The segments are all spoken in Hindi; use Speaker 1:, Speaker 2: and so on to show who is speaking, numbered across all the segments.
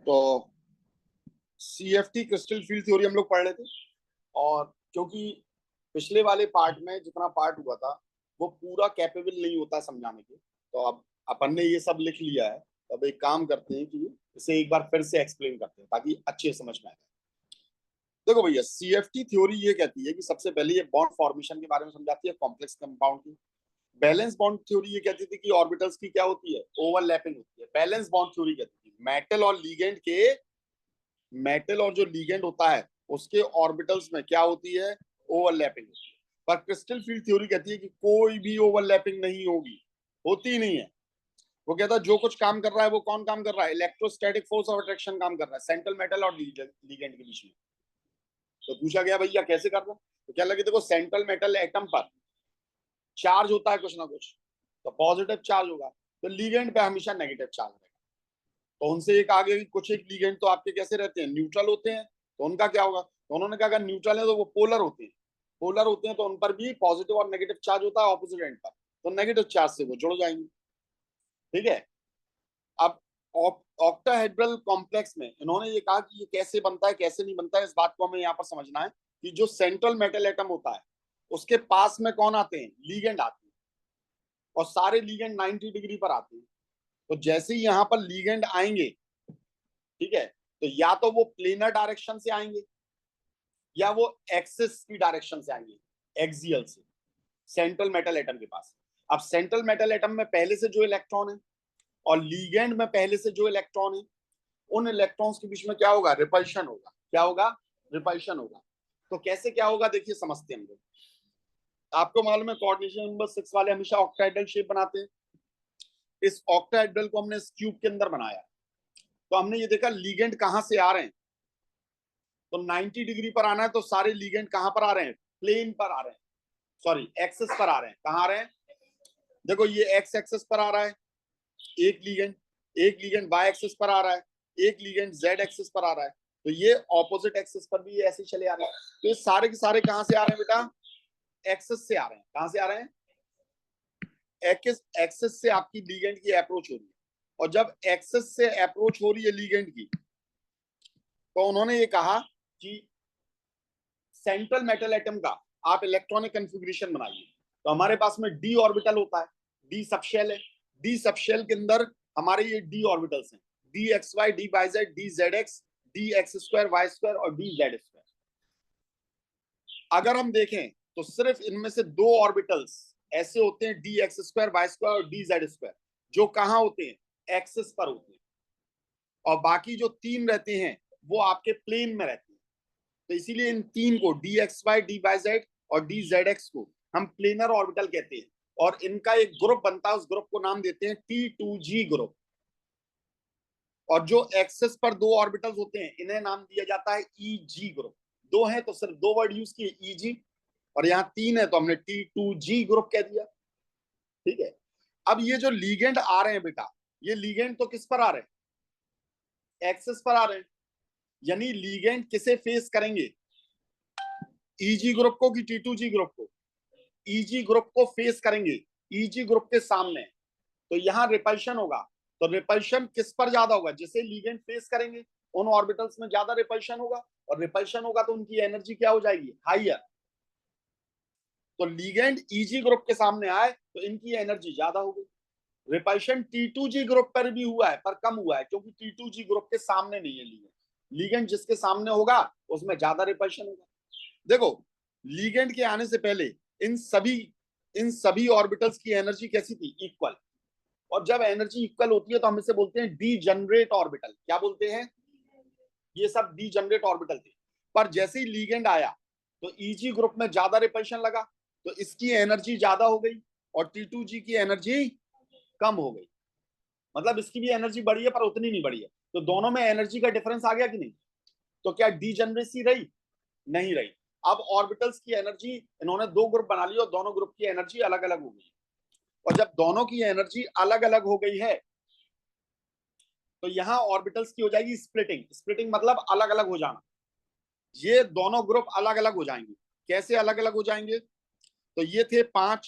Speaker 1: तो CFT क्रिस्टल फील्ड थ्योरी हम लोग पढ़ रहे थे, और क्योंकि पिछले वाले पार्ट में जितना पार्ट हुआ था वो पूरा कैपेबल नहीं होता समझाने के, तो अब अपन ने ये सब लिख लिया है। तो अब एक काम करते हैं कि इसे एक बार फिर से एक्सप्लेन करते हैं ताकि अच्छे समझ में आए। देखो भैया, CFT थ्योरी ये कहती है कि सबसे पहले ये बॉन्ड फॉर्मेशन के बारे में समझाती है, कॉम्प्लेक्स कंपाउंड की। बैलेंस बॉन्ड थ्योरी ये कहती थी कि ऑर्बिटल्स की क्या होती है, ओवरलैपिंग होती है। बैलेंस बॉन्ड थ्योरी कहती थी मेटल और जो लीगेंड होता है उसके ऑर्बिटल्स में क्या होती है, ओवरलैपिंग होती है। पर क्रिस्टल फील्ड थ्योरी कहती है कि कोई भी ओवरलैपिंग नहीं होगी, होती ही नहीं है। वो कहता है जो कुछ काम कर रहा है वो कौन काम कर रहा है, इलेक्ट्रोस्टैटिक फोर्स ऑफ अट्रैक्शन काम कर रहा है सेंट्रल मेटल और लीगेंड के बीच में। तो पूछा गया भैया कैसे कर रहा है, तो क्या लगे देखो, सेंट्रल मेटल एटम पर चार्ज होता है कुछ ना कुछ, तो पॉजिटिव चार्ज होगा, तो लीगेंड पे हमेशा नेगेटिव चार्ज रहेगा। तो उनसे एक आगे कुछ एक लीगेंड तो आपके कैसे रहते हैं, न्यूट्रल होते हैं, तो उनका क्या होगा, तो उन्होंने कहा अगर न्यूट्रल है तो वो पोलर होते हैं। पोलर होते हैं तो उन पर भी पॉजिटिव और नेगेटिव चार्ज होता है ऑपोजिट एंड पर, तो नेगेटिव चार्ज से वो जुड़ जाएंगे। ठीक है। अब ऑक्टाहेड्रल कॉम्प्लेक्स में इन्होंने ये कहा कि ये कैसे बनता है कैसे नहीं बनता है, इस बात को हमें यहाँ पर समझना है कि जो सेंट्रल मेटल एटम होता है उसके पास में कौन आते हैं, लीगेंड आते हैं, और सारे लीगेंड 90 डिग्री पर आते हैं। तो जैसे ही यहाँ पर लीगेंड आएंगे, ठीक है, तो या तो वो प्लेनर डायरेक्शन से आएंगे या वो एक्सिस की डायरेक्शन से आएंगे, एक्सियल से, सेंट्रल मेटल एटम के पास। अब सेंट्रल मेटल एटम में पहले से जो इलेक्ट्रॉन है और लीगेंड में पहले से जो इलेक्ट्रॉन है, उन इलेक्ट्रॉन्स के बीच में क्या होगा, रिपल्शन होगा। क्या होगा, रिपल्शन होगा। तो कैसे क्या होगा देखिए, समझते हैं हम लोग। आपको मालूम है कोऑर्डिनेशन नंबर 6 वाले हमेशा ऑक्टाहेड्रल शेप बनाते हैं। इस ऑक्टाहेड्रल को हमने इस क्यूब के अंदर बनाया, तो हमने ये देखा लीगेंड कहां से आ रहे हैं, तो 90 डिग्री पर आना है, तो सारे लीगेंड कहां पर आ रहे हैं, प्लेन पर आ रहे हैं, सॉरी एक्सिस पर आ रहे हैं। कहां आ रहे हैं, देखो ये एक्स एक्सिस पर आ रहा है एक लीगेंड, एक लीगेंड वाई एक्सिस पर आ रहा है, एक लीगेंड जेड एक्सिस पर आ रहा है, तो ये ऑपोजिट एक्सिस पर भी ऐसे चले आ रहे हैं। तो ये सारे के सारे कहां से आ रहे हैं बेटा, एक्सिस से आ रहे हैं। कहां से आ रहे हैं, एक्सिस से आपकी लीगेंड की अप्रोच हो रही है। और जब एक्सिस से अप्रोच हो रही है लीगेंड की, तो उन्होंने ये कहा कि सेंट्रल मेटल एटम का आप इलेक्ट्रॉनिक कन्फिग्रेशन बनाइए। तो हमारे पास में डी ऑर्बिटल होता है, डी सबशेल है, डी सबशेल के अंदर हमारे ये डी ऑर्बिटल्स हैं, D X Y, D Y Z, D Z X, D X square Y square और डी जेड स्क्वायर। अगर हम देखें तो सिर्फ इनमें से दो ऑर्बिटल्स ऐसे होते हैं, D X square Y square और डी जेड स्क्वायर, जो कहां होते हैं, एक्सिस पर होते हैं, और बाकी जो तीन रहते हैं वो आपके प्लेन में रहते हैं। तो इसीलिए इन तीन को, D X Y, D Y Z और डी जेड एक्स को हम प्लेनर ऑर्बिटल कहते हैं, और इनका एक ग्रुप बनता है, उस ग्रुप को नाम देते हैं T2G ग्रुप। और जो एक्सेस पर दो ऑर्बिटल्स होते हैं इन्हें नाम दिया जाता है EG ग्रुप। दो हैं तो सिर्फ दो वर्ड यूज किए, EG, और यहाँ तीन है तो हमने T2G ग्रुप कह दिया। ठीक है। अब ये जो लीगेंड आ रहे हैं बेटा, ये लीगेंड तो किस पर आ रहे हैं, एक्सेस पर आ रहे हैं, यानी लीगेंड किसे फेस करेंगे, EG ग्रुप को कि T2G ग्रुप को, EG ग्रुप को फेस करेंगे, EG ग्रुप के सामने। तो यहाँ रिपल्शन होगा, तो रिपल्शन किस पर ज्यादा होगा, जिसे लीगेंड फेस करेंगे उन ऑर्बिटल्स में ज्यादा रिपल्शन होगा, और रिपल्शन होगा तो उनकी एनर्जी क्या हो जाएगी, हाइयर। तो लीगेंड EG ग्रुप के सामने आए तो इनकी एनर्जी ज्यादा हो गई। रिपल्शन T2G ग्रुप पर भी हुआ है पर कम हुआ है, क्योंकि T2G ग्रुप के सामने नहीं है लीगेंड। लीगेंड जिसके सामने होगा उसमें ज्यादा रिपल्शन होगा। देखो, लीगेंड के आने से पहले इन सभी इन सभी ऑर्बिटल्स की एनर्जी कैसी थी, इक्वल। और जब एनर्जी इक्वल होती है तो हम इसे बोलते हैं डीजनरेट ऑर्बिटल। क्या बोलते हैं, ये सब डीजनरेट ऑर्बिटल थे। पर जैसे ही लीगेंड आया तो EG ग्रुप में ज्यादा रिपल्शन लगा, तो इसकी एनर्जी ज्यादा हो गई और T2G की एनर्जी कम हो गई। मतलब इसकी भी एनर्जी बढ़ी है पर उतनी नहीं बढ़ी है, तो दोनों में एनर्जी का डिफरेंस आ गया कि नहीं। तो क्या डीजनरेसी रही, नहीं रही। अब ऑर्बिटल्स की एनर्जी, इन्होंने दो ग्रुप बना लिए और दोनों ग्रुप की एनर्जी अलग अलग हो गई। और जब दोनों की एनर्जी अलग अलग हो गई है तो यहां ऑर्बिटल्स की हो जाएगी स्प्लिटिंग। स्प्लिटिंग मतलब अलग अलग हो जाना। ये दोनों ग्रुप अलग अलग हो जाएंगे। कैसे अलग अलग हो जाएंगे, तो ये थे 5,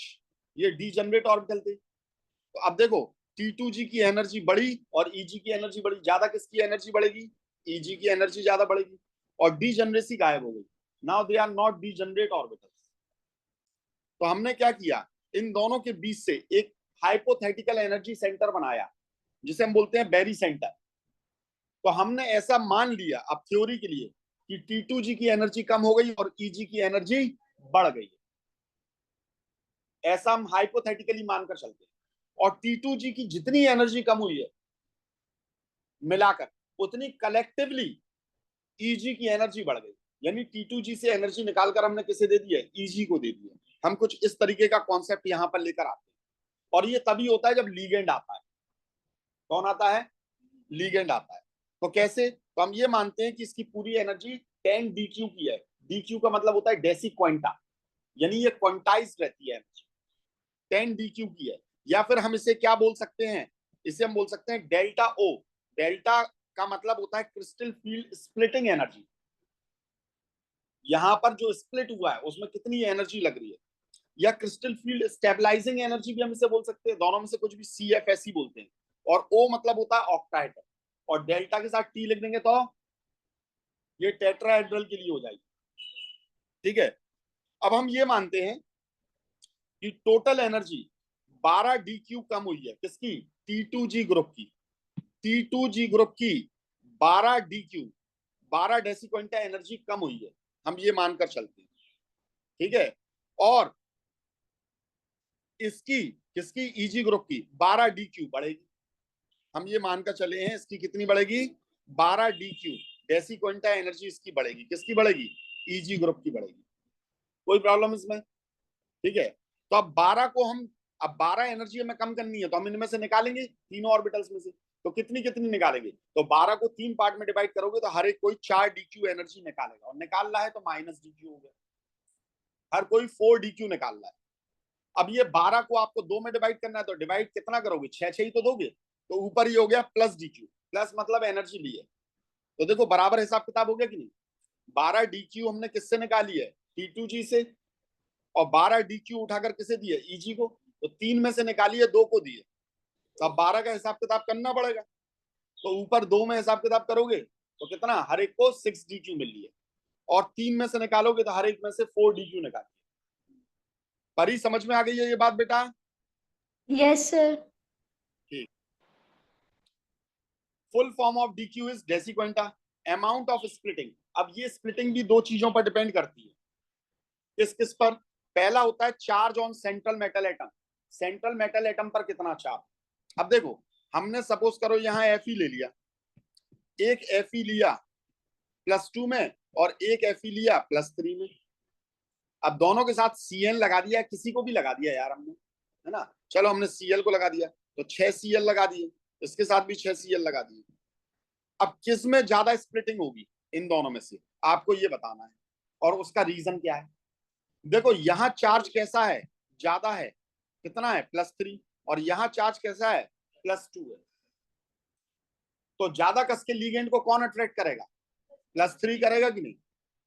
Speaker 1: ये डीजनरेट ऑर्बिटल थे। तो अब देखो, T2G की एनर्जी बढ़ी और Eg की एनर्जी बढ़ी, ज्यादा किसकी एनर्जी बढ़ेगी? Eg की एनर्जी ज्यादा बढ़ेगी और डीजनरेसी गायब हो गई। Now they are not degenerate orbitals. तो हमने क्या किया, इन दोनों के बीच से एक हाइपोथेटिकल एनर्जी सेंटर बनाया जिसे हम बोलते हैं बेरी सेंटर। तो हमने ऐसा मान लिया अब थ्योरी के लिए कि T2G की एनर्जी कम हो गई और Eg की एनर्जी बढ़ गई, ऐसा हम हाइपोथेटिकली मानकर चलते हैं। और T2G की जितनी एनर्जी कम हुई है मिलाकर, उतनी कलेक्टिवली Eg की एनर्जी बढ़ गई। यानी T2G से एनर्जी निकालकर हमने किसे दे दी है? Eg को दे दी है। हम कुछ इस तरीके का कॉन्सेप्ट यहां पर लेकर आते हैं और ये तभी होता है जब लीगेंड आता है। कौन आता है? लीगेंड आता है। तो कैसे? तो हम ये मानते हैं कि इसकी पूरी एनर्जी 10 DQ की है। DQ का मतलब होता है डेसी क्वांटा, यानी ये क्वांटाइज रहती है एनर्जी, 10 DQ की है। या फिर हम इसे क्या बोल सकते हैं? इसे हम बोल सकते हैं डेल्टा O। डेल्टा का मतलब होता है क्रिस्टल फील्ड स्प्लिटिंग एनर्जी। यहां पर जो स्प्लिट हुआ है उसमें कितनी एनर्जी लग रही है, या क्रिस्टल फील्ड स्टेबलाइजिंग एनर्जी भी हम इसे बोल सकते हैं। दोनों में से कुछ भी, CFSE बोलते हैं। और O मतलब होता है ऑक्टाहेड्रल, और डेल्टा के साथ T लिख देंगे तो ये टेट्राहेड्रल के लिए हो जाएगी। ठीक है, अब हम ये मानते हैं कि टोटल एनर्जी 12 DQ कम हुई है। किसकी? T2G ग्रुप की। T2G ग्रुप की 12 DQ, 12 डेसीक्वेंटा एनर्जी कम हुई है, हम ये मानकर चलते हैं। ठीक है, और इसकी, किसकी? Eg ग्रुप की 12 DQ बढ़ेगी। हम ये मानकर चले हैं इसकी कितनी बढ़ेगी? 12 DQ डेसीक्वेंटा एनर्जी इसकी बढ़ेगी। किसकी बढ़ेगी? Eg ग्रुप की बढ़ेगी। कोई प्रॉब्लम इसमें? ठीक है, तो अब 12 को हम, अब 12 एनर्जी हमें कम करनी है तो हम इनमें से निकालेंगे तीनों ऑर्बिटल्स में से। तो कितनी कितनी निकालेंगे? तो 12 को 3 पार्ट में डिवाइड करोगे तो हर एक कोई 4 DQ एनर्जी निकालेगा, और निकाल रहा है तो माइनस DQ हो गया। हर कोई 4 DQ निकाल रहा है। अब ये 12 को आपको 2 में डिवाइड करना है तो डिवाइड कितना करोगे? 6 ही तो दोगे। तो ऊपर ही हो गया प्लस DQ, प्लस मतलब एनर्जी ली है। तो देखो बराबर हिसाब किताब हो गया कि नहीं? 12 DQ हमने किससे निकाली है? T2G से। और 12 DQ उठाकर किसे दिए? Eg को। तो 3 में से निकालिए, 2 को दिए। तो अब 12 का हिसाब किताब करना पड़ेगा। तो ऊपर 2 में हिसाब किताब करोगे तो कितना? हर एक को 6 DQ मिल रही है, और 3 में से निकालोगे तो हर एक में से 4 DQ निकालिए। परी समझ में आ गई है ये बात बेटा?
Speaker 2: Yes sir.
Speaker 1: ठीक। Full form of DQ is डेसीक्वेंटा। अमाउंट ऑफ स्प्लिटिंग, अब ये स्प्लिटिंग भी दो चीजों पर डिपेंड करती है। किस किस पर? पहला होता है charge on central metal atom. Central metal atom पर कितना चार्ज? अब देखो, हमने सपोज करो यहाँ Fe ले लिया, एक Fe लिया +2 में और एक Fe लिया +3 में। अब दोनों के साथ Cl लगा दिया, किसी को भी लगा दिया यार हमने, है ना? चलो हमने Cl को लगा दिया तो 6 Cl लगा दिए, इसके साथ भी 6 Cl लगा दिए। अब किस में ज्यादा स्प्लिटिंग होगी इन दोनों में से, आपको ये बताना है, और उसका रीजन क्या है। देखो यहाँ चार्ज कैसा है? ज्यादा है। कितना है? +3। और यहाँ चार्ज कैसा है? +2 है। तो ज्यादा कस के लीगेंड को कौन अट्रैक्ट करेगा? +3 करेगा कि नहीं?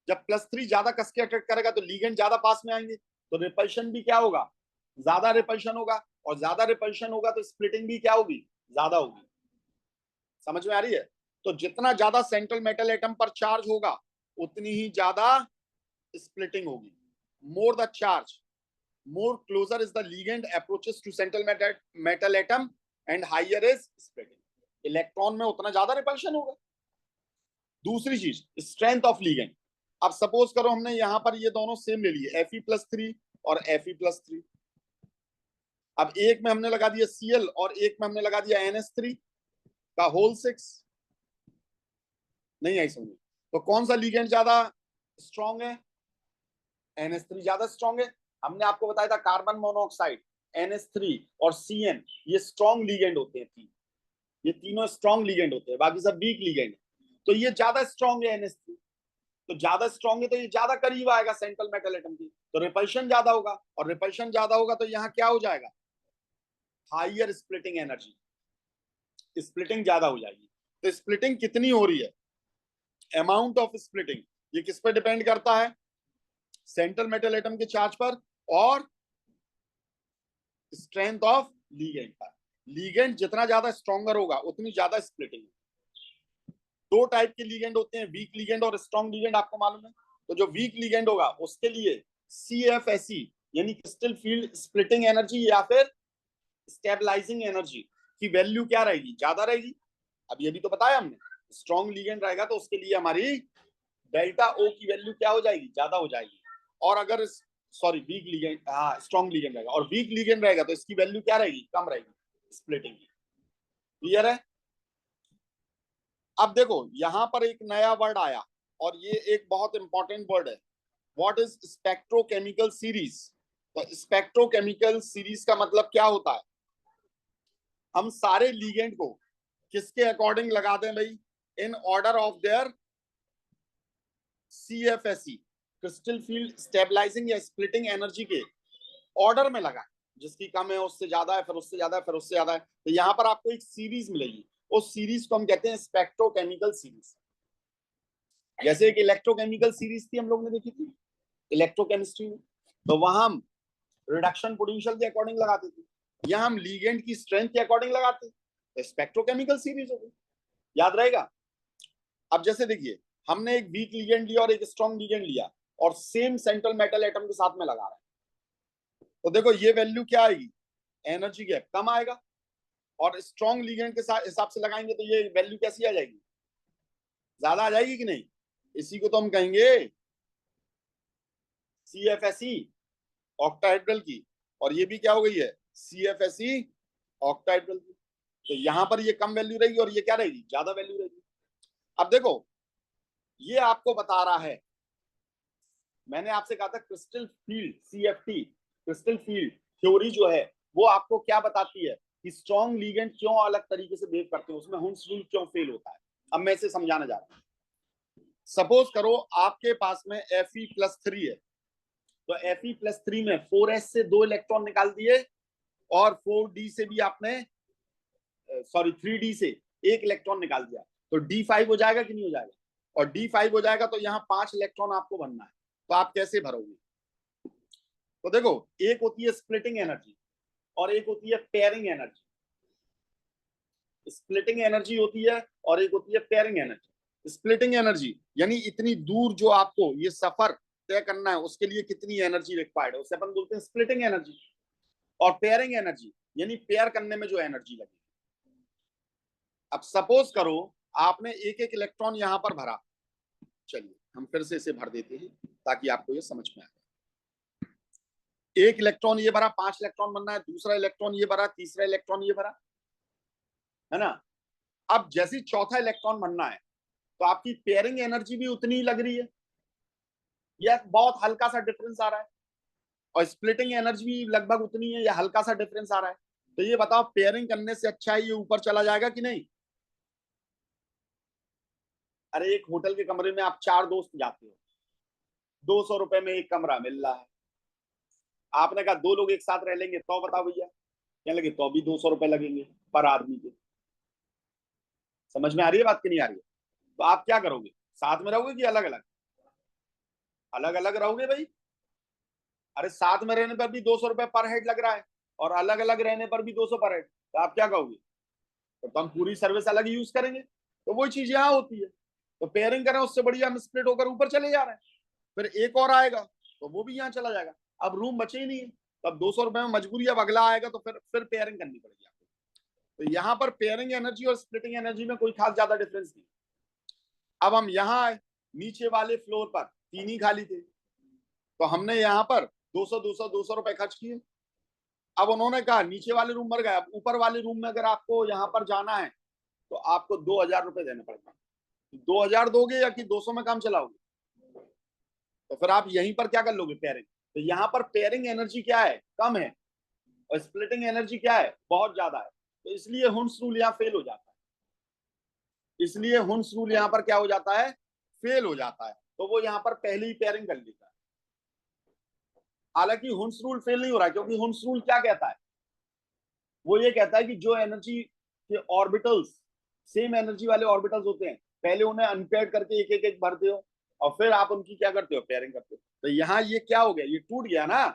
Speaker 1: जब +3 ज्यादा कस के अट्रैक्ट करेगा तो लीगेंड ज्यादा पास में आएंगे, तो रिपल्शन भी क्या होगा? ज्यादा रिपल्शन होगा, और ज्यादा रिपल्शन होगा तो स्प्लिटिंग भी क्या होगी? ज्यादा होगी। समझ में आ रही है? तो जितना ज्यादा सेंट्रल मेटल एटम पर चार्ज होगा उतनी ही ज्यादा स्प्लिटिंग होगी। More the charge, more closer is the ligand approaches to central metal atom and higher is splitting। Electron में उतना ज्यादा रिपल्शन होगा। दूसरी चीज, स्ट्रेंथ ऑफ लिगेंड। अब सपोज करो हमने यहां पर ये दोनों सेम ले लिए, Fe+3 और Fe+3। अब एक में हमने लगा दिया Cl और एक में हमने लगा दिया NH3 का होल 6। नहीं आई समझ? तो कौन सा लिगेंड ज्यादा स्ट्रॉन्ग है? NH3 ज्यादा स्ट्रॉन्ग है। हमने आपको बताया था कार्बन मोनोऑक्साइड, NH3 और Cn ये स्ट्रॉन्ग लिगेंड होते हैं। ये तीनों स्ट्रॉन्ग लिगेंड होते हैं, बाकी सब वीक लिगेंड है। तो ये ज्यादा स्ट्रॉन्ग है NH3, तो ज्यादा स्ट्रॉन्ग है तो ये ज्यादा करीब आएगा सेंट्रल मेटल एटम की, तो रिपल्शन ज्यादा होगा, और रिपल्शन ज्यादा होगा तो यहाँ क्या हो जाएगा? हाइयर स्प्लिटिंग एनर्जी, स्प्लिटिंग ज्यादा हो जाएगी। तो स्प्लिटिंग कितनी हो रही है, अमाउंट ऑफ स्प्लिटिंग, ये किस पर डिपेंड करता है? सेंट्रल मेटल एटम के चार्ज पर और स्ट्रेंथ ऑफ लिगेंड पर। लीगेंड जितना ज्यादा स्ट्रॉन्गर होगा उतनी ज्यादा स्प्लिटिंग। दो टाइप के लीगेंड होते हैं, वीक लीगेंड और स्ट्रॉन्ग लीगेंड, आपको मालूम है। तो जो वीक लीगेंड होगा उसके लिए CFSE यानी क्रिस्टल फील्ड स्प्लिटिंग एनर्जी या फिर स्टेबलाइजिंग एनर्जी की वैल्यू क्या रहेगी, ज्यादा रहेगी। अब ये भी तो बताया हमने, स्ट्रॉन्ग लीगेंड रहेगा तो उसके लिए हमारी डेल्टा O की वैल्यू क्या हो जाएगी, ज्यादा हो जाएगी। और अगर सॉरी वीक लीगेंड, हाँ स्ट्रॉन्ग लीगेंड रहेगा, और वीक लीगेंड रहेगा तो इसकी वैल्यू क्या रहेगी, कम रहेगी स्प्लिटिंग की। क्लियर है। अब देखो यहां पर एक नया वर्ड आया और ये एक बहुत इंपॉर्टेंट वर्ड है। What is spectrochemical series. तो स्पेक्ट्रोकेमिकल सीरीज का मतलब क्या होता है, हम सारे लीगेंड को किसके अकॉर्डिंग लगा दें भाई, in order of their CFSE crystal field stabilising या स्प्लिटिंग एनर्जी के ऑर्डर में लगा, जिसकी कम है उससे ज्यादा है, फिर उससे ज्यादा है, फिर उससे ज्यादा है। तो यहाँ पर आपको एक सीरीज मिलेगी, उस सीरीज को हम कहते हैं स्पेक्ट्रोकेमिकल सीरीज। जैसे एक इलेक्ट्रोकेमिकल सीरीज थी हम लोग ने देखी थी इलेक्ट्रोकेमिस्ट्री में, तो वहां हम रिडक्शन पोटेंशियल के अकॉर्डिंग लगाते थे, यहाँ हम लीगेंड की स्ट्रेंथ के अकॉर्डिंग लगाते, तो स्पेक्ट्रोकेमिकल सीरीज हो गई। याद रहेगा। अब जैसे देखिए हमने एक वीक लीगेंड लिया और एक स्ट्रॉन्ग लीगेंड लिया और सेम सेंट्रल मेटल एटम के साथ में लगा रहा है, तो देखो ये वैल्यू क्या आएगी, एनर्जी गैप कम आएगा। और स्ट्रॉन्ग लीगेंड के साथ हिसाब से लगाएंगे तो ये वैल्यू कैसी आ जाएगी, ज्यादा आ जाएगी कि नहीं। इसी को तो हम कहेंगे CFSE ऑक्टाहेड्रल की, और ये भी क्या हो गई है, CFSE ऑक्टाहेड्रल की। तो यहां पर ये कम वैल्यू रहेगी और ये क्या रहेगी, ज्यादा वैल्यू रहेगी। अब देखो ये आपको बता रहा है, मैंने आपसे कहा था crystal field CFT crystal field theory जो है वो आपको क्या बताती है कि स्ट्रॉन्ग लीगेंड क्यों अलग तरीके से बिहेव करते हैं, उसमें हुंस रूल क्यों फेल होता है। अब मैं इसे समझाने जा रहा हूं। सपोज करो आपके पास में Fe+3 है, तो Fe+3 में 4s से 2 इलेक्ट्रॉन निकाल दिए और 4d से भी आपने सॉरी 3d से एक इलेक्ट्रॉन निकाल दिया, तो D5 हो जाएगा कि नहीं हो जाएगा। और D5 हो जाएगा तो यहाँ 5 इलेक्ट्रॉन आपको भरना है, तो आप कैसे भरोगे। तो देखो एक होती है स्प्लिटिंग एनर्जी और एक होती है पेयरिंग एनर्जी। स्प्लिटिंग एनर्जी होती है और एक होती है पेयरिंग एनर्जी। स्प्लिटिंग एनर्जी यानी इतनी दूर जो आपको ये सफर तय करना है उसके लिए कितनी एनर्जी रिक्वायर्ड है, उसे अपन बोलते हैं स्प्लिटिंग एनर्जी। और पेयरिंग एनर्जी यानी पेयर करने में जो एनर्जी लगी। अब सपोज करो आपने एक एक इलेक्ट्रॉन यहां पर भरा, चलिए हम फिर से इसे भर देते हैं ताकि आपको ये समझ में आए। एक इलेक्ट्रॉन ये भरा, 5 इलेक्ट्रॉन बनना है, दूसरा इलेक्ट्रॉन ये भरा, तीसरा इलेक्ट्रॉन ये भरा, है ना। अब जैसे चौथा इलेक्ट्रॉन बनना है तो आपकी पेयरिंग एनर्जी भी उतनी ही लग रही है या बहुत हल्का सा डिफरेंस आ रहा है, और स्प्लिटिंग एनर्जी भी लगभग उतनी है या हल्का सा डिफरेंस आ रहा है। तो ये बताओ पेयरिंग करने से अच्छा है ये ऊपर चला जाएगा कि नहीं। अरे एक होटल के कमरे में आप 4 दोस्त जाते हो, 200 रुपए में एक कमरा मिल रहा है, आपने कहा 2 लोग एक साथ रह लेंगे तो बताओ भैया क्या लगे, तो भी 200 रुपए लगेंगे पर आदमी के। समझ में आ रही है बात कि नहीं आ रही है। तो आप क्या करोगे, साथ में रहोगे कि अलग अलग, अलग अलग रहोगे भाई। अरे साथ में रहने पर भी 200 रुपए पर हेड लग रहा है और अलग अलग रहने पर भी 200 पर हेड, तो आप क्या कहोगे, तो हम पूरी सर्विस अलग यूज करेंगे। तो वही चीज यहाँ होती है, तो पेयरिंग करें उससे बढ़िया हम स्प्लिट होकर ऊपर चले जा रहे हैं, फिर एक और आएगा तो वो भी यहाँ चला जाएगा, अब रूम बचे ही नहीं है, तब 200 रुपए में मजबूरी, अब अगला आएगा तो फिर पेयरिंग करनी पड़ेगी आपको। तो यहाँ पर पेयरिंग एनर्जी और स्प्लिटिंग एनर्जी में कोई खास ज्यादा डिफरेंस नहीं। अब हम यहाँ आए, नीचे वाले फ्लोर पर 3 ही खाली थे, तो हमने यहाँ पर 200 रुपए खर्च किए। अब उन्होंने कहा नीचे वाले रूम भर गए, अब ऊपर वाले रूम में अगर आपको यहाँ पर जाना है तो आपको 2000 रुपए देने पड़ेगा। 2000 दोगे या कि 200 में काम चलाओगे, तो फिर आप यहीं पर क्या कर लोगे, पेयरिंग। तो यहाँ पर पेयरिंग एनर्जी क्या है, कम है, और स्प्लिटिंग एनर्जी क्या है, बहुत ज्यादा है। तो इसलिए हुंस रूल यहाँ फेल हो जाता है, इसलिए हुंस रूल यहाँ पर क्या हो जाता है, फेल हो जाता है। तो वो यहाँ पर पहले ही पेयरिंग कर लेता है। हालांकि हुंस रूल फेल नहीं हो रहा, क्योंकि हुंस रूल क्या कहता है, वो ये कहता है कि जो एनर्जी के ऑर्बिटल्स सेम एनर्जी वाले ऑर्बिटल्स होते हैं, पहले उन्हें अनपेयर्ड करके एक एक एक भरते हो और फिर आप उनकी क्या करते हो, पेयरिंग करते हो। तो यहाँ ये क्या हो गया, ये टूट गया ना,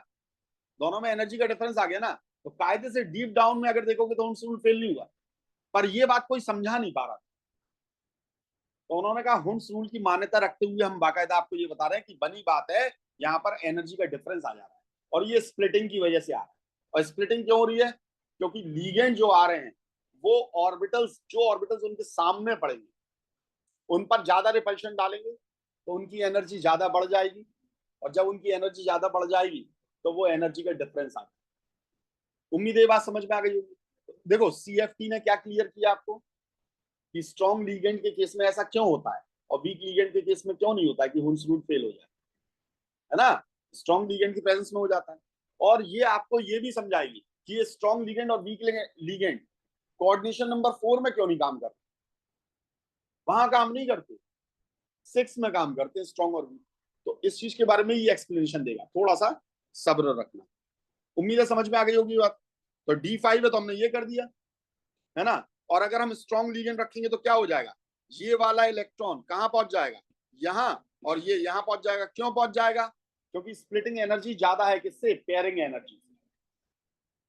Speaker 1: दोनों में एनर्जी का डिफरेंस आ गया ना। तो कायदे से डीप डाउन में अगर देखोगे तो हुंस रूल फेल नहीं हुआ, पर ये बात कोई समझा नहीं पा रहा। तो उन्होंने कहा हुंस रूल की मान्यता रखते हुए हम बाकायदा आपको ये बता रहे हैं कि बनी बात है, यहाँ पर एनर्जी का डिफरेंस आ जा रहा है और ये स्प्लिटिंग की वजह से आ रहा है। और स्प्लिटिंग क्यों हो रही है? क्योंकि लीगेंड जो आ रहे हैं वो ऑर्बिटल्स, जो ऑर्बिटल्स उनके सामने पड़ेंगे उन पर ज्यादा रिपल्शन डालेंगे तो उनकी एनर्जी ज्यादा बढ़ जाएगी, और जब उनकी एनर्जी ज्यादा बढ़ जाएगी तो वो एनर्जी का डिफरेंस आ जाएगा। उम्मीद है बात समझ में आ गई होगी। देखो CFT ने क्या क्लियर किया आपको कि स्ट्रॉन्ग लीगेंड के केस में ऐसा क्यों होता है और वीक लीगेंड के केस में क्यों नहीं होता है कि हुंस रूल फेल हो जाए, है ना? स्ट्रॉन्ग लीगेंड की प्रेजेंस में हो जाता है। और ये आपको ये भी समझाएगी कि ये स्ट्रॉन्ग लीगेंड और वीक लीगेंड कोऑर्डिनेशन नंबर 4 में क्यों नहीं काम करते, वहां काम नहीं करते, 6 में काम करते हैं स्ट्रॉन्ग और वीक। तो इस चीज के बारे में ये एक्सप्लेनेशन देगा, थोड़ा सा सब्र रखना। उम्मीद है समझ में आ गई होगी बात। तो D5 है तो हमने ये कर दिया, है ना? और अगर हम स्ट्रॉन्ग लीगेंड रखेंगे तो क्या हो जाएगा, ये वाला इलेक्ट्रॉन कहां पहुंच जाएगा, यहां, और ये यहां पहुंच जाएगा। क्यों पहुंच जाएगा? क्योंकि स्प्लिटिंग एनर्जी ज्यादा है किससे, पेयरिंग एनर्जी से।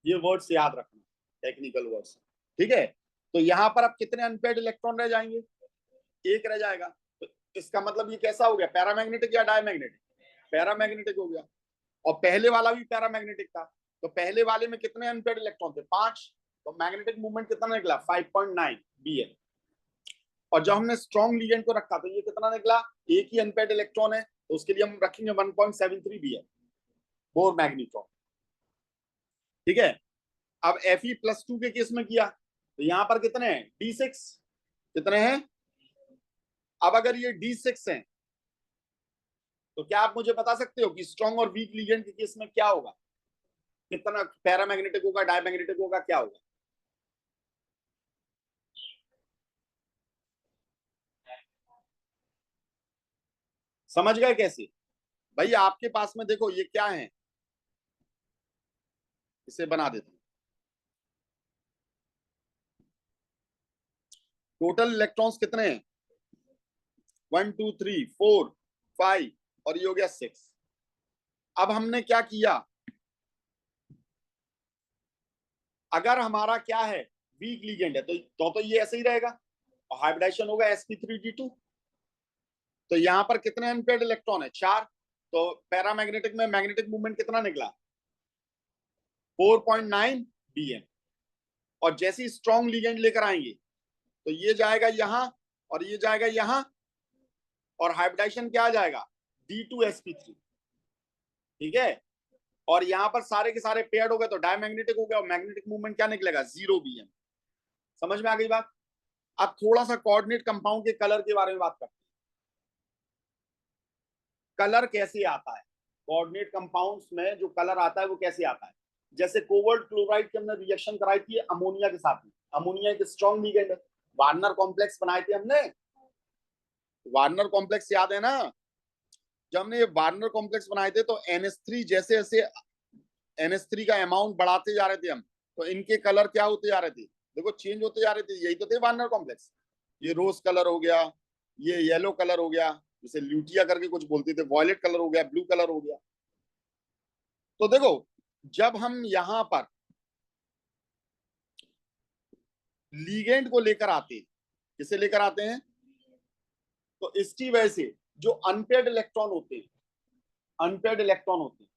Speaker 1: ये वर्ड से याद रखना, टेक्निकल वर्ड से, ठीक है? तो यहां पर अब कितने अनपेयर्ड इलेक्ट्रॉन रह जाएंगे, एक रह जाएगा। तो इसका मतलब ये कैसा हो गया, पैरामैग्नेटिक या डायमैग्नेटिक? पैरामैग्नेटिक हो गया। और पहले वाला भी पैरामैग्नेटिक था, तो पहले वाले में कितने अनपेयर्ड इलेक्ट्रॉन थे, 5। तो मैग्नेटिक मूवमेंट कितना निकला, 5.9 Bn। और जब हमने स्ट्रॉन्ग लीगेंड को रखा तो ये कितना निकला, एक ही अनपेयर्ड इलेक्ट्रॉन है तो उसके लिए हम रखेंगे 1.73 Bn, बोर मैग्नेट्रॉन, ठीक है? अब Fe+2 के केस में किया तो यहां पर कितने हैं, D6, कितने हैं? अब अगर ये D6 है तो क्या आप मुझे बता सकते हो कि स्ट्रॉन्ग और वीक लीगेंड के केस में क्या होगा, कितना पैरामैग्नेटिक होगा, डायमैग्नेटिक होगा, क्या होगा? समझ गए कैसे? भाई आपके पास में देखो ये क्या है, इसे बना देता हूं। टोटल इलेक्ट्रॉन्स कितने हैं, 1 2 3 4 5, और ये हो गया 6। अब हमने क्या किया, अगर हमारा क्या है, वीक लीगेंड है तो ये ऐसे ही रहेगा और हाइब्रिडाइजेशन होगा sp3d2। तो यहां पर कितने अनपेयर्ड इलेक्ट्रॉन है, 4। तो पैरामैग्नेटिक में मैग्नेटिक मूवमेंट कितना निकला, 4.9 Bn। और जैसे ही स्ट्रॉन्ग लीगेंड लेकर आएंगे तो ये जाएगा यहां और ये जाएगा यहां, और हाइब्रिडाइजेशन क्या आ जाएगा, D2sp3, ठीक है? और यहां पर सारे के सारे पेयर्ड हो गए तो डायमैग्नेटिक हो गया, और मैग्नेटिक मूवमेंट क्या निकलेगा, 0 Bn। समझ में आ गई बात? अब थोड़ा सा कोऑर्डिनेट कंपाउंड के कलर के बारे में बात करते हैं। कलर कैसे आता है कोऑर्डिनेट कंपाउंड्स में, जो कलर आता है वो कैसे आता है? जैसे कोबाल्ट क्लोराइड की हमने रिएक्शन कराई थी अमोनिया के साथ में, अमोनिया एक स्ट्रॉन्ग लीगेंड है, वार्नर कॉम्प्लेक्स बनाए थे हमने, वार्नर कॉम्प्लेक्स याद है ना? जब हमने ये वार्नर कॉम्प्लेक्स बनाए थे तो NH3 जैसे जैसे NH3 का अमाउंट बढ़ाते जा रहे थे हम, तो इनके कलर क्या होते जा रहे थे, देखो चेंज होते जा रहे थे, यही तो थे वार्नर कॉम्प्लेक्स। ये रोज कलर हो गया, ये येलो कलर हो गया, जिसे ल्यूटिया करके कुछ बोलते थे, वॉयलेट कलर हो गया, ब्लू कलर हो गया। तो देखो जब हम यहां पर लीगेंड को लेकर आते हैं, किसे लेकर आते हैं, तो इसकी वजह से जो अनपेयर्ड इलेक्ट्रॉन होते हैं, अनपेयर्ड इलेक्ट्रॉन होते हैं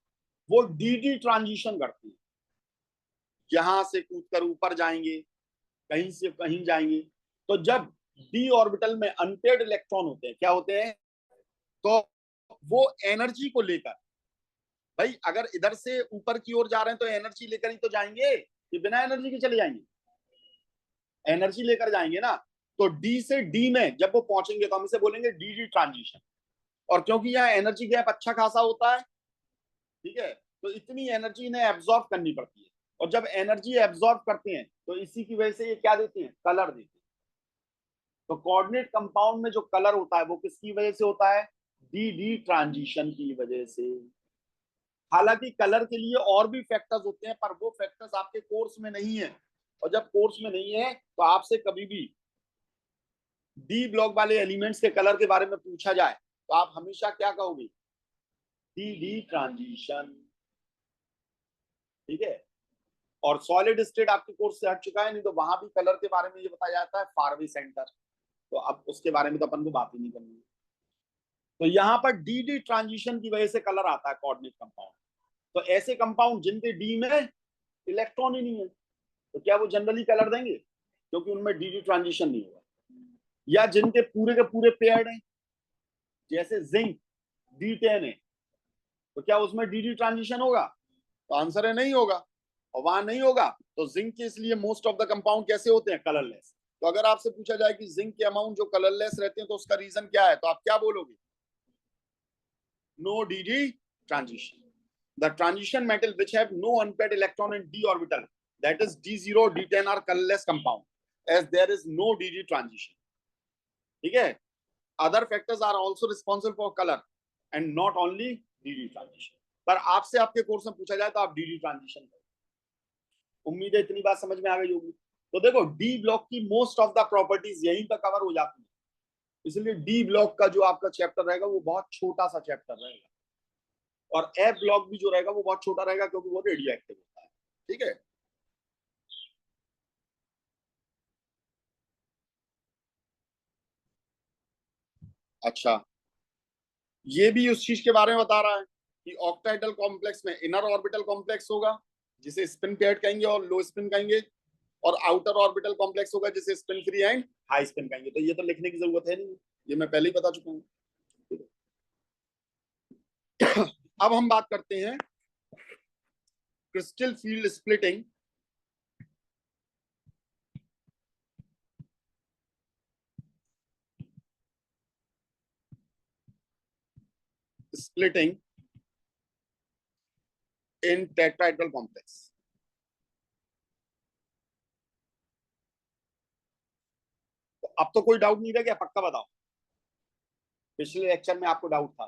Speaker 1: वो डी ट्रांजिशन करते हैं, यहां से कूदकर ऊपर जाएंगे, कहीं से कहीं जाएंगे। तो जब डी ऑर्बिटल में अनपेयर्ड इलेक्ट्रॉन होते हैं, क्या होते हैं, तो वो एनर्जी को लेकर, भाई अगर इधर से ऊपर की ओर जा रहे हैं तो एनर्जी लेकर ही तो जाएंगे, कि बिना एनर्जी के चले जाएंगे, एनर्जी लेकर जाएंगे ना। तो डी से डी में जब वो पहुंचेंगे तो हम इसे बोलेंगे डी ट्रांजिशन। और क्योंकि यहाँ एनर्जी गैप अच्छा खासा होता है, ठीक है, तो इतनी एनर्जी इन्हें एब्जॉर्ब करनी पड़ती है, और जब एनर्जी एब्जॉर्ब करते हैं तो इसी की वजह से ये क्या देते हैं, कलर देते हैं। तो कोऑर्डिनेट कंपाउंड में जो कलर होता है वो किसकी वजह से होता है, डी ट्रांजिशन की वजह से। हालांकि कलर के लिए और भी फैक्टर्स होते हैं, पर वो फैक्टर्स आपके कोर्स में नहीं है, और जब कोर्स में नहीं है तो आपसे कभी भी डी ब्लॉक वाले एलिमेंट्स के कलर के बारे में पूछा जाए तो आप हमेशा क्या कहोगे, डी ट्रांजिशन, ठीक है? और सॉलिड स्टेट आपके कोर्स से हट चुका है, नहीं तो वहां भी कलर के बारे में ये बताया जाता है फारवे सेंटर, तो अब उसके बारे में तो अपन को बात ही नहीं करनी है। तो यहाँ पर डी डी ट्रांजिशन की वजह से कलर आता है कोऑर्डिनेट कंपाउंड। तो ऐसे कंपाउंड जिनके डी में इलेक्ट्रॉन ही नहीं है, तो क्या वो जनरली कलर देंगे, क्योंकि उनमें डी डी ट्रांजिशन नहीं होगा। या जिनके पूरे के पूरे पेयर्ड हैं, जैसे जिंक D10 है, तो क्या उसमें डी डी ट्रांजिशन होगा? तो आंसर है नहीं होगा। और वहां नहीं होगा तो जिंक के इसलिए मोस्ट ऑफ द कंपाउंड कैसे होते हैं, कलरलेस। तो अगर आपसे पूछा जाए कि जिंक के अमाउंट जो कलरलेस रहते हैं तो उसका रीजन क्या है, तो आप क्या बोलोगे? No D D transition. The transition metal which have no unpaired electron in d orbital, that is D0, D10 are colorless compound, as there is no dd transition. ठीक है? Other factors are also responsible for color and not only dd transition. पर आपसे आपके कोर्स में पूछा जाए तो आप dd transition करें। उम्मीद है इतनी बात समझ में आ गई होगी। तो देखो डी ब्लॉक की मोस्ट ऑफ द प्रॉपर्टीज यहीं पर कवर हो जाती है, इसलिए डी ब्लॉक का जो आपका चैप्टर रहेगा वो बहुत छोटा सा चैप्टर रहेगा, और एफ ब्लॉक भी जो रहेगा वो बहुत छोटा रहेगा क्योंकि वो रेडियो एक्टिव होता है। ठीक है? अच्छा, ये भी उस चीज के बारे में बता रहा है कि ऑक्टाइडल कॉम्प्लेक्स में इनर ऑर्बिटल कॉम्प्लेक्स होगा जिसे स्पिन पेयर्ड कहेंगे और लो स्पिन कहेंगे, और आउटर ऑर्बिटल कॉम्प्लेक्स होगा जिसे spin free and high spin कहेंगे। तो ये तो लिखने की जरूरत है नहीं, ये मैं पहले ही बता चुका हूँ। अब हम बात करते हैं क्रिस्टल फील्ड स्प्लिटिंग। स्प्लिटिंग इन टेट्राहेड्रल कॉम्प्लेक्स। तो अब तो कोई डाउट नहीं रह गया, पक्का बताओ। पिछले लेक्चर में आपको डाउट था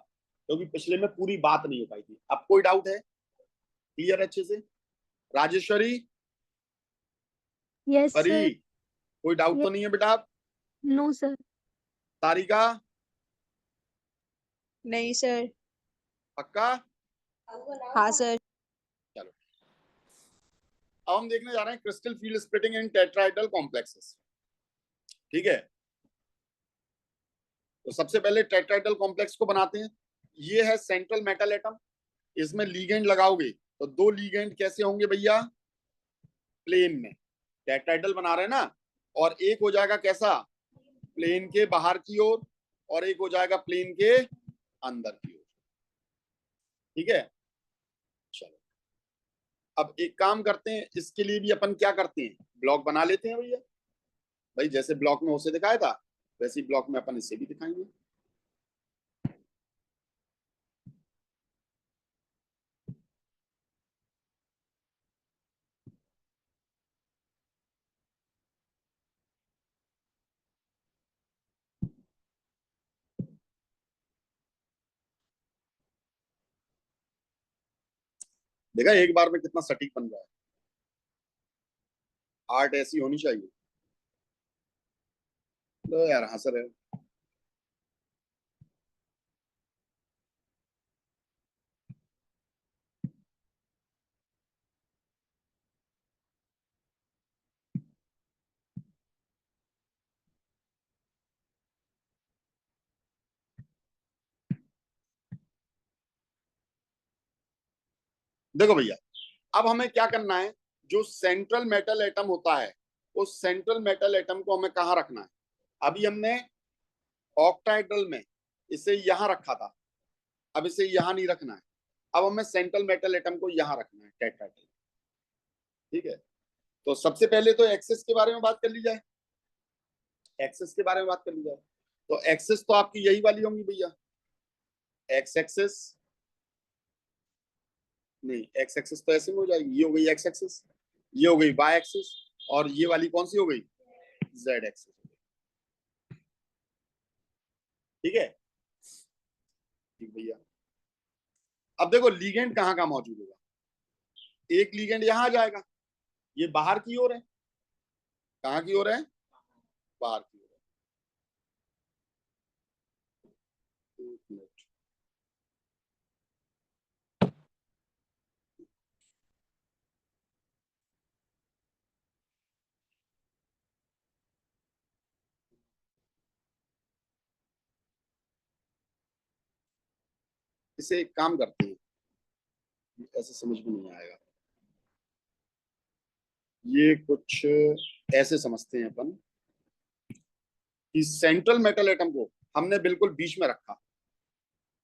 Speaker 1: क्योंकि पिछले में पूरी बात नहीं हो पाई थी, अब कोई डाउट है? क्लियर अच्छे से? राजेश्वरी,
Speaker 2: यस
Speaker 1: परी,
Speaker 2: सर।
Speaker 1: कोई डाउट तो नहीं है बेटा?
Speaker 2: No sir.
Speaker 1: तारिका,
Speaker 3: नहीं सर।
Speaker 1: पक्का?
Speaker 3: हाँ सर।
Speaker 1: चलो, अब हम देखने जा रहे हैं क्रिस्टल फील्ड स्प्लिटिंग इन टेट्राहेड्रल कॉम्प्लेक्सेस। ठीक है? तो सबसे पहले टेट्राहेड्रल कॉम्प्लेक्स को बनाते हैं। ये है सेंट्रल मेटल एटम, इसमें लीगेंड लगाओगे तो दो लीगेंड कैसे होंगे भैया? प्लेन में। टेट्राहेड्रल बना रहे हैं ना, और एक हो जाएगा कैसा? प्लेन के बाहर की ओर, और एक हो जाएगा प्लेन के अंदर की ओर। ठीक है? चलो, अब एक काम करते हैं, इसके लिए भी अपन क्या करते हैं, ब्लॉक बना लेते हैं भैया। भाई जैसे ब्लॉक में उसे दिखाया था वैसे ही ब्लॉक में अपन इसे भी दिखाएंगे। देखा एक बार में कितना सटीक बन रहा है। आर्ट ऐसी होनी चाहिए। लो यार हंस रहे हो। देखो भैया, अब हमें क्या करना है, जो सेंट्रल मेटल एटम होता है उस सेंट्रल मेटल एटम को हमें कहाँ रखना है। अभी हमने ऑक्टाहेड्रल में इसे यहां रखा था, अब इसे यहां नहीं रखना है। अब हमें सेंट्रल मेटल एटम को यहां रखना है, टेट्राहेड्रल। ठीक है? तो सबसे पहले तो एक्सेस के बारे में बात कर ली जाए। एक्सेस के बारे में बात कर ली जाए तो एक्सेस तो आपकी यही वाली होंगी भैया, एक्स एक्सेस। नहीं, एक्स एक्सेस तो ऐसे में हो जाएगी, ये हो गई एक्स एक्सेस, ये हो गई वाई एक्सेस, और ये वाली कौन सी हो गई? Z axes. ठीक है? ठीक भैया। अब देखो लीगेंड कहाँ कहाँ मौजूद होगा। एक लीगेंड यहां आ जाएगा, ये बाहर की ओर है। कहाँ की ओर है? बाहर की ओर है। एक मिनट। इसे एक काम करते हैं, ऐसे समझ में नहीं आएगा, ये कुछ ऐसे समझते हैं अपन कि सेंट्रल मेटल एटम को हमने बिल्कुल बीच में रखा,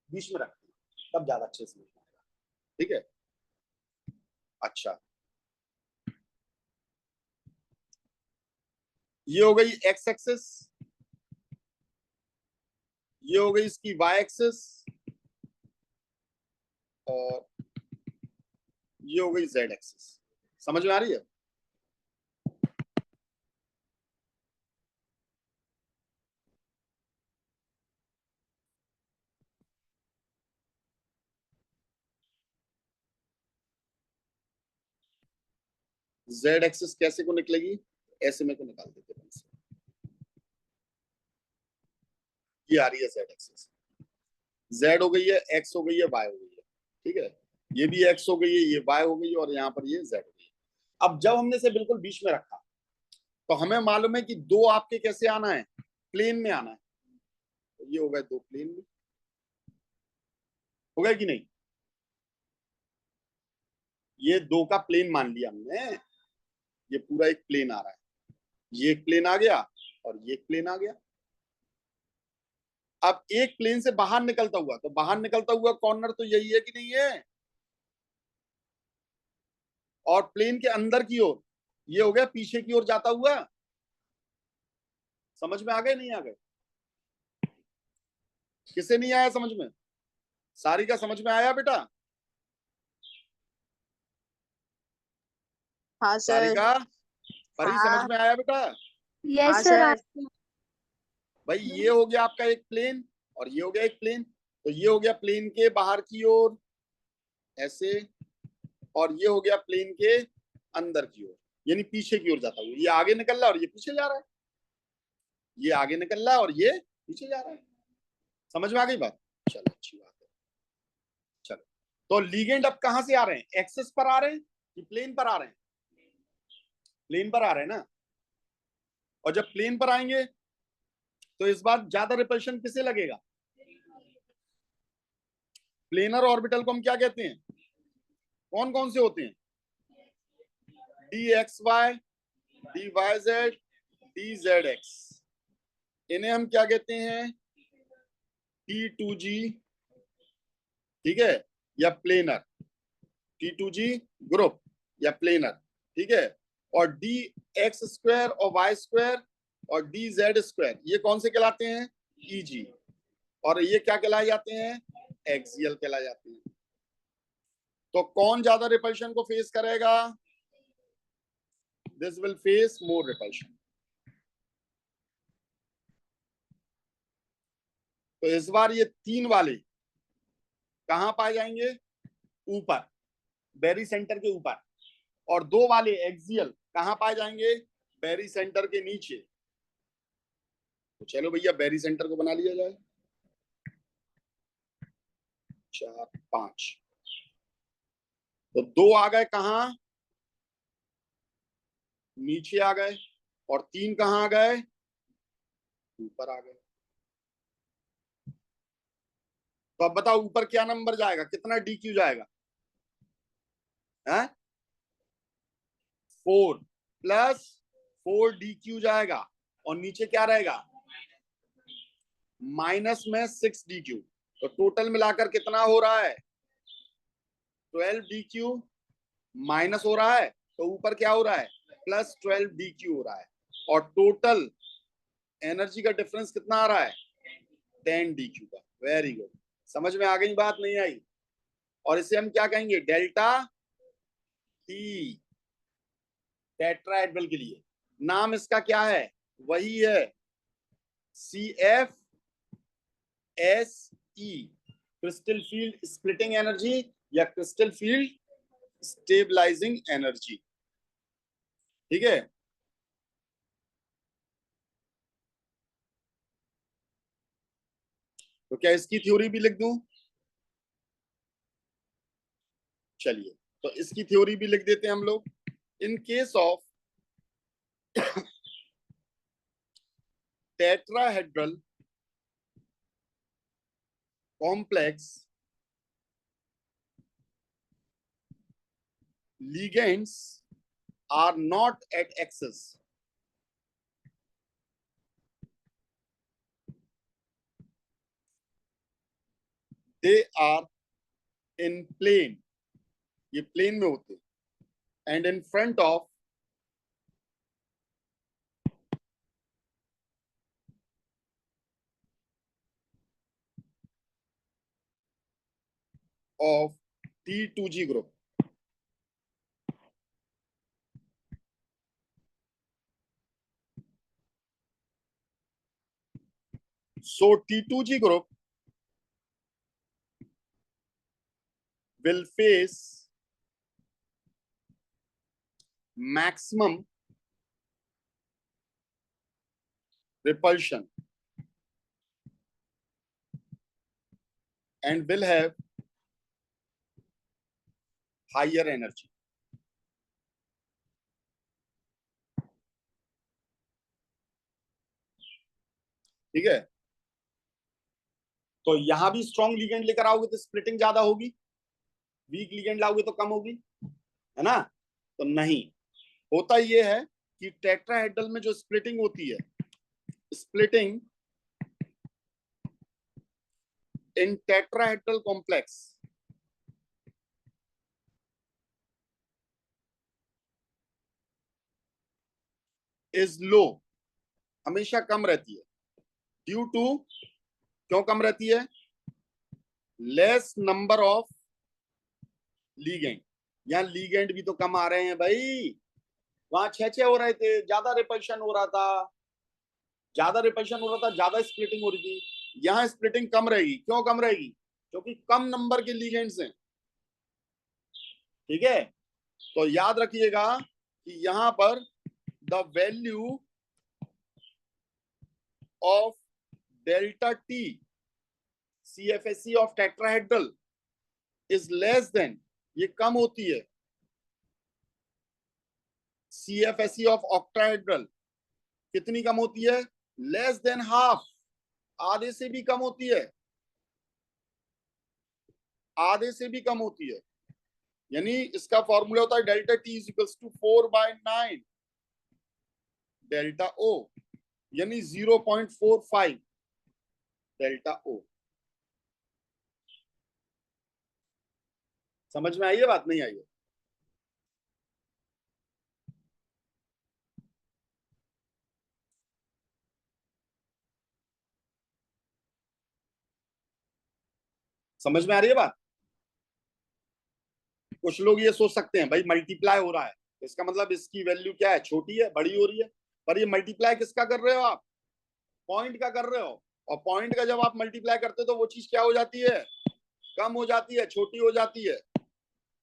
Speaker 1: बीच में रखते हैं, तब ज्यादा अच्छे से समझ में आएगा। ठीक है, अच्छा, ये हो गई एक्स एक्सिस, ये हो गई इसकी वाई एक्सिस, और ये हो गई जेड एक्सिस। समझ में आ रही है? जेड एक्सिस कैसे को निकलेगी, ऐसे में को निकाल देते हैं, ये आ रही है जेड एक्सिस, जेड हो गई है, एक्स हो गई है, वाई हो गई है। ठीक है, ये भी एक्स हो गई है, ये वाई हो गई है, और यहाँ पर ये जेड हो गई है। अब जब हमने इसे बिल्कुल बीच में रखा तो हमें मालूम है कि दो आपके कैसे आना है, प्लेन में आना है। तो ये हो गए दो प्लेन में, हो गए कि नहीं? ये दो का प्लेन मान लिया हमने, ये पूरा एक प्लेन आ रहा है, ये एक प्लेन आ गया और ये एक प्लेन आ गया। अब एक प्लेन से बाहर निकलता हुआ, तो बाहर निकलता हुआ कॉर्नर तो यही है कि नहीं है, और प्लेन के अंदर की ओर ये हो गया पीछे की ओर जाता हुआ। समझ में आ गए नहीं आ गए? किसे नहीं आया समझ में? सारी का समझ में आया बेटा?
Speaker 3: हाँ
Speaker 1: सारी
Speaker 3: सर।
Speaker 1: का परी समझ
Speaker 3: हाँ
Speaker 1: में आया बेटा?
Speaker 3: हाँ
Speaker 2: यस सर।
Speaker 3: सर।
Speaker 1: भाई ये हो गया आपका एक प्लेन, और ये हो गया एक प्लेन, तो ये हो गया प्लेन के बाहर की ओर ऐसे, और ये हो गया प्लेन के अंदर की ओर, यानी पीछे की ओर जाता हुआ। ये आगे निकल रहा है और ये पीछे जा रहा है, ये आगे निकल रहा है और ये पीछे जा रहा है। समझ में आ गई बात? चलो अच्छी बात है। चलो, तो लीगेंड अब कहां से आ रहे हैं, एक्सेस पर आ रहे हैं कि प्लेन पर आ रहे हैं? प्लेन पर आ रहे हैं ना, और जब प्लेन पर आएंगे तो इस बार ज्यादा रिपल्शन किसे लगेगा? प्लेनर ऑर्बिटल को हम क्या कहते हैं, कौन कौन से होते हैं? D X Y, D Y Z, D Z X, इन्हें हम क्या कहते हैं? टी टू जी, ठीक है, या planar, T two G group या प्लेनर। ठीक है, और डी एक्स स्क्वायर और वाई स्क्वायर और डी जेड स्क्वायर, ये कौन से कहलाते हैं? ईजी, और ये क्या कहलाए जाते हैं? एक्सियल कहलाए जाते हैं। तो कौन ज्यादा रिपल्शन को फेस करेगा? This will face more repulsion. तो इस बार ये तीन वाले कहां पाए जाएंगे? ऊपर, बेरी सेंटर के ऊपर, और दो वाले एक्सियल कहां पाए जाएंगे? बेरी सेंटर के नीचे। तो चलो भैया बेरी सेंटर को बना लिया जाए, 4 5, तो दो आ गए कहां? नीचे आ गए, और तीन कहां आ गए? ऊपर आ गए। तो अब बताओ ऊपर क्या नंबर जाएगा, कितना डी क्यू जाएगा? है 4 प्लस 4 डी क्यू जाएगा, और नीचे क्या रहेगा? माइनस में 6 डी क्यू। तो टोटल मिलाकर कितना हो रहा है? 12 डी क्यू माइनस हो रहा है, तो ऊपर क्या हो रहा है? प्लस 12 डी क्यू हो रहा है, और टोटल एनर्जी का डिफरेंस कितना आ रहा है? 10 डी क्यू का। वेरी गुड, समझ में आ गई बात नहीं आई? और इसे हम क्या कहेंगे? डेल्टा टी, टेट्राहेड्रल के लिए नाम इसका क्या है? वही है, C F S E, crystal field splitting energy या क्रिस्टल फील्ड स्टेबलाइजिंग एनर्जी। ठीक है, तो क्या इसकी थ्योरी भी लिख दूं? चलिए, तो इसकी थ्योरी भी लिख देते हैं हम लोग। In case of tetrahedral complex ligands are not at axis. They are in plane. ये plane में होते हैं. And in front of T2G group. So T2G group will face maximum repulsion and will have higher energy. ठीक है, तो यहां भी स्ट्रॉन्ग लिगेंड लेकर आओगे तो स्प्लिटिंग ज्यादा होगी, वीक लिगेंड लाओगे तो कम होगी, है ना? तो नहीं, होता ये है कि टेट्राहेड्रल में जो स्प्लिटिंग होती है, splitting in tetrahedral complex is low, हमेशा कम रहती है. ड्यू टू, क्यों कम रहती है? Less number of ligand. यहां लीगेंड भी तो कम आ रहे हैं भाई. वहां 6 हो रहे थे, ज्यादा रिपल्शन हो रहा था, ज्यादा स्प्लिटिंग हो रही थी. यहां स्प्लिटिंग कम रहेगी. क्यों कम रहेगी? क्योंकि कम नंबर के लीगेंड्स हैं. ठीक है, तो याद रखिएगा कि यहां पर the value of delta T CFSE of tetrahedral is less than, ये कम होती है, CFSE ऑफ ऑक्टाहेड्रल कितनी कम होती है? लेस देन हाफ, आधे से भी कम होती है, आधे से भी कम होती है. यानी इसका फॉर्मूला होता है delta T is equals to 4/9 delta O, यानी 0.45 डेल्टा ओ. समझ में आई है बात? नहीं आई है? समझ में आ रही है बात? कुछ लोग ये सोच सकते हैं भाई मल्टीप्लाई हो रहा है, इसका मतलब इसकी वैल्यू क्या है? छोटी है, बड़ी हो रही है. पर ये मल्टीप्लाई किसका कर रहे हो आप? पॉइंट का कर रहे हो. और पॉइंट का जब आप मल्टीप्लाई करते हो तो वो चीज क्या हो जाती है? कम हो जाती है, छोटी हो जाती है.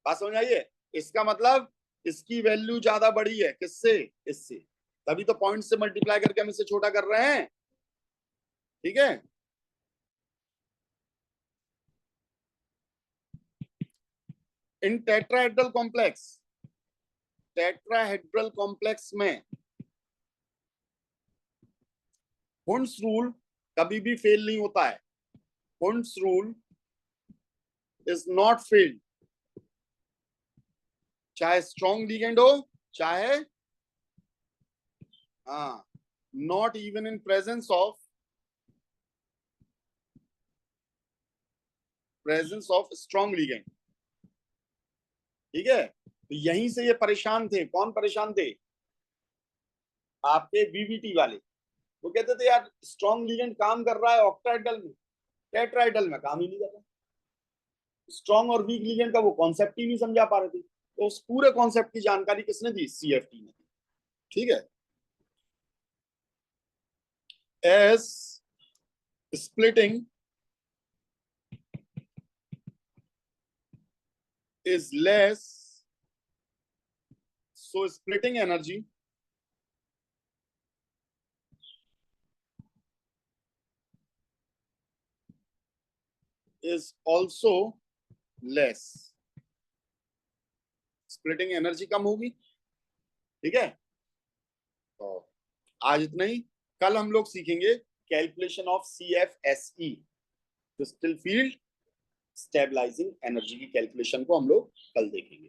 Speaker 1: बात समझ आइए? इसका मतलब इसकी वैल्यू ज्यादा बड़ी है. किससे? इससे. तभी तो पॉइंट से मल्टीप्लाई करके हम इसे छोटा कर रहे हैं. ठीक है, इन टेट्राहेड्रल कॉम्प्लेक्स में हुंड्स रूल कभी भी फेल नहीं होता है. Hund's rule is not failed, चाहे स्ट्रॉन्ग लिगेंड हो, चाहे not even in presence of strong ligand. ठीक है, तो यहीं से ये परेशान थे. कौन परेशान थे? आपके बीवीटी वाले. वो कहते थे यार स्ट्रॉन्ग लिगेंड काम कर रहा है ऑक्टाहेड्रल में, टेट्राहेड्रल में काम ही नहीं कर रहा. स्ट्रॉन्ग और वीक लिगेंड का वो कॉन्सेप्ट ही नहीं समझा पा रहे थे. तो उस पूरे कॉन्सेप्ट की जानकारी किसने दी? CFT ने दी. ठीक है, as splitting is less, so splitting energy is also less. Splitting energy कम होगी. ठीक है, तो आज इतना ही. कल हम लोग सीखेंगे calculation of CFSE, crystal field stabilising energy की कैलकुलेशन को हम लोग कल देखेंगे.